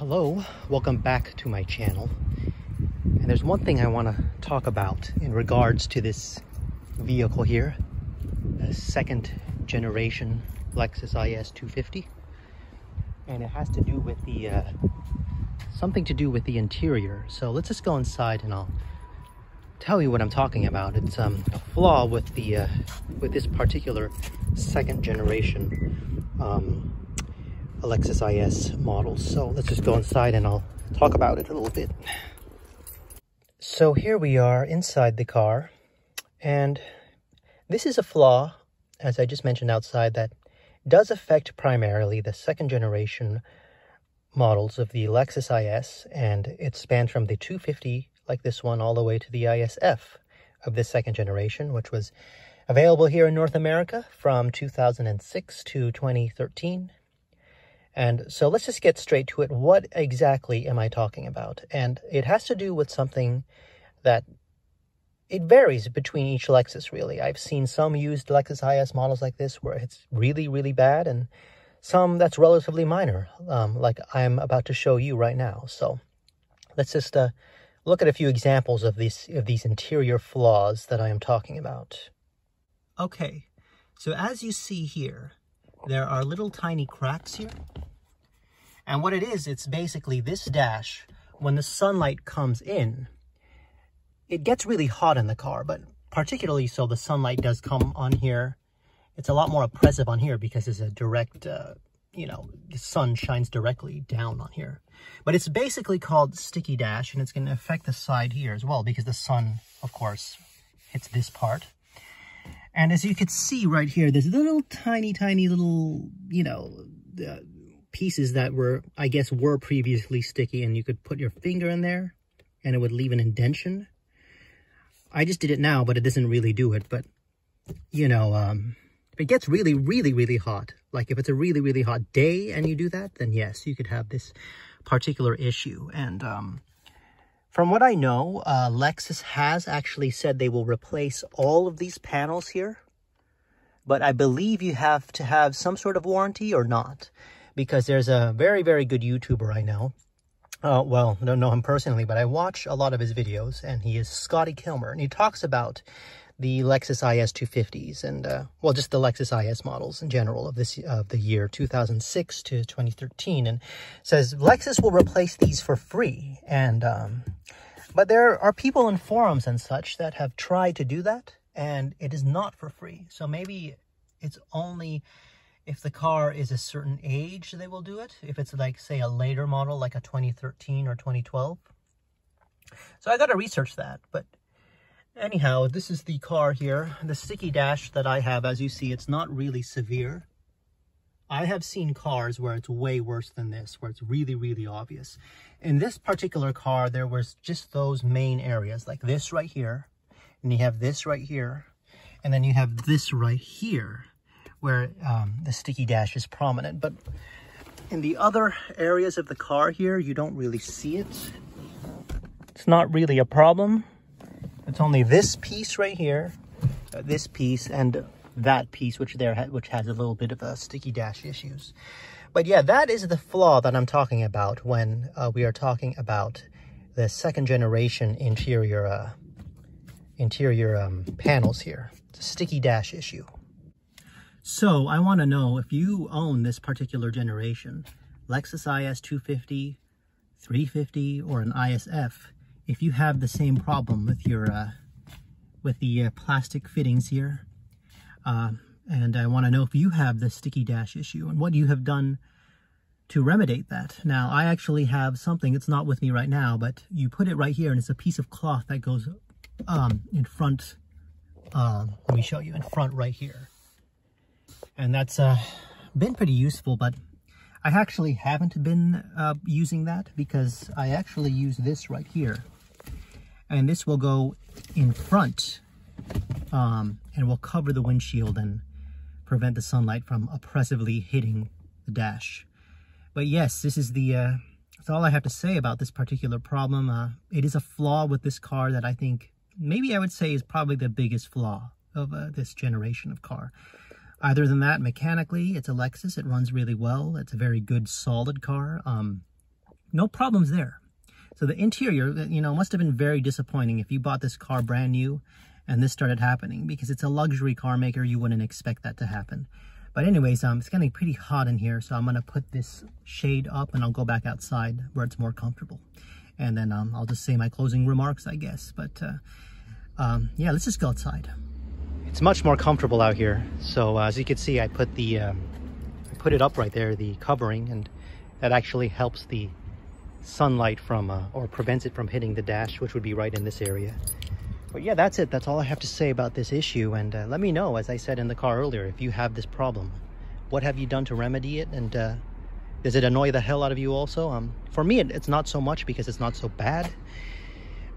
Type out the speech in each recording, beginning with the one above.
Hello, welcome back to my channel. And there's one thing I want to talk about in regards to this vehicle here, a second generation Lexus IS250. And it has to do with the something to do with the interior. So let's just go inside and I'll tell you what I'm talking about. It's a flaw with the with this particular second generation Lexus IS model. So let's just go inside and I'll talk about it a little bit. So here we are inside the car, and this is a flaw, as I just mentioned outside, that does affect primarily the second generation models of the Lexus IS, and it spans from the 250 like this one all the way to the ISF of this second generation, which was available here in North America from 2006 to 2013. And so let's just get straight to it. What exactly am I talking about? And it has to do with something that it varies between each Lexus, really. I've seen some used Lexus IS models like this where it's really, really bad, and some that's relatively minor, like I'm about to show you right now. So let's just look at a few examples of these interior flaws that I am talking about. Okay, so as you see here, there are little tiny cracks here. And what it is, it's basically this dash, when the sunlight comes in, it gets really hot in the car, but particularly so the sunlight does come on here. It's a lot more oppressive on here because it's a direct, the sun shines directly down on here. But it's basically called sticky dash, and it's going to affect the side here as well because the sun, of course, hits this part. And as you can see right here, there's little tiny little, pieces that were previously sticky, and you could put your finger in there and it would leave an indentation. I just did it now, but it doesn't really do it. But, if it gets really hot, like if it's a really hot day and you do that, then yes, you could have this particular issue. And from what I know, Lexus has actually said they will replace all of these panels here. But I believe you have to have some sort of warranty or not. Because there's a very good YouTuber I know. Well, I don't know him personally, but I watch a lot of his videos. And he is Scotty Kilmer. And he talks about the Lexus IS250s. And, just the Lexus IS models in general of the year 2006 to 2013. And says Lexus will replace these for free. And but there are people in forums and such that have tried to do that, and it is not for free. So maybe it's only if the car is a certain age they will do it. If it's like, say, a later model, like a 2013 or 2012. So I got to research that. But anyhow, this is the car here. The sticky dash that I have, as you see, it's not really severe. I have seen cars where it's way worse than this, where it's really obvious. In this particular car, there was just those main areas, like this right here, and you have this right here, and then you have this right here, where the sticky dash is prominent. But in the other areas of the car here, you don't really see it. It's not really a problem. It's only this piece right here, this piece, and that piece, which has a little bit of a sticky dash issues. But yeah, that is the flaw that I'm talking about when we are talking about the second generation interior panels here. It's a sticky dash issue. So I want to know if you own this particular generation, Lexus IS250, 350, or an ISF, if you have the same problem with your with the plastic fittings here. And I want to know if you have the sticky dash issue and what you have done to remedy that. Now, I actually have something, it's not with me right now, but you put it right here, and it's a piece of cloth that goes in front. Let me show you, in front right here. And that's been pretty useful, but I actually haven't been using that because I actually use this right here. And this will go in front and will cover the windshield and prevent the sunlight from oppressively hitting the dash. But yes, this is that's all I have to say about this particular problem. It is a flaw with this car that I think, maybe I would say, is probably the biggest flaw of this generation of car. Other than that, mechanically, it's a Lexus. It runs really well. It's a very good, solid car. no problems there. So the interior, you know, must have been very disappointing if you bought this car brand new and this started happening, because it's a luxury car maker. You wouldn't expect that to happen. But anyways, it's getting pretty hot in here, so I'm gonna put this shade up and I'll go back outside where it's more comfortable. And then I'll just say my closing remarks, I guess. But yeah, let's just go outside. It's much more comfortable out here. So as you can see, I put it up right there, the covering, and that actually helps the sunlight from, or prevents it from hitting the dash, which would be right in this area. But yeah, that's it. That's all I have to say about this issue. And let me know, as I said in the car earlier, if you have this problem. What have you done to remedy it? And does it annoy the hell out of you also? For me, it's not so much because it's not so bad.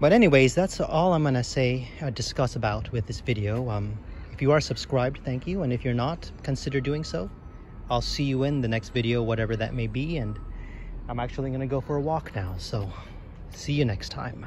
But anyways, that's all I'm gonna say, discuss about with this video. If you are subscribed, thank you. And if you're not, consider doing so. I'll see you in the next video, whatever that may be. And I'm actually gonna go for a walk now. So see you next time.